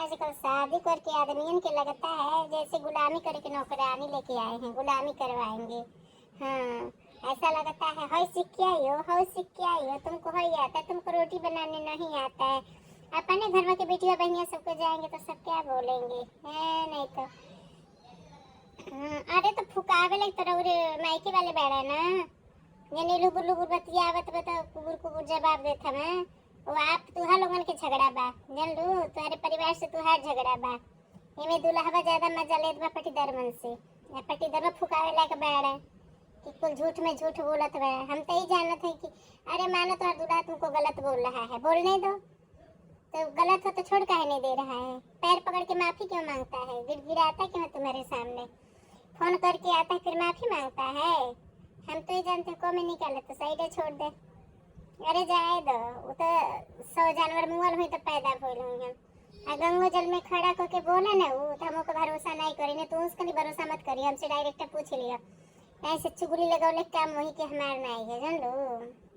आजकल शादी करके आदमियन के लगता है जैसे गुलामी करके नौकरानी लेके आए हैं, गुलामी करवाएंगे। हाँ, ऐसा लगता है हई सीख के आई हो, हई सीख के आई हो, तुमको हई आता है, तुमको रोटी बनाने नहीं आता है। अपने घर के बेटियां बहनियां सबको जाएंगे तो सब क्या बोलेंगे है, नहीं तो। अरे तो फुकावे लग तो रउरे मायके वाले बैठा ना, जने लुबुर लुबुर बतियावत बता कुबुर कुबुर जवाब देत हमें। वो आप तुहार लोगन के झगड़ा बा, जान लू तुम्हारे परिवार से तुहार झगड़ा बा। एमे दुल्हवा ज्यादा मजा लेत बा पटीदार मन से, या पटीदार में फुकावे लायक बैठा कि कुल झूठ में झूठ बोलत बा। हम तो ही जानत है कि अरे मानो तुम्हारा दूल्हा तुमको गलत बोल रहा है, बोलने दो। तो गलत हो तो छोड़ काहे नहीं दे रहा है, पैर पकड़ के माफी क्यों मांगता है, गिड़गिड़ाता क्यों है तुम्हारे सामने, फोन करके आता है फिर माफी मांगता है। हम तो ही जानते को में निकाले तो साइडे छोड़ दे। अरे जाए दो, वो तो 100 जानवर मुअल हुई तो पैदा भइल हुई हम। गंगो जल में खड़ा करके बोला ना वो तो हमको भरोसा नहीं करी, नहीं तो उसका भी भरोसा मत करी, हमसे डायरेक्ट पूछ लिया। ऐसे चुगली लगौले काम वही के हमार नहीं है, जान लो।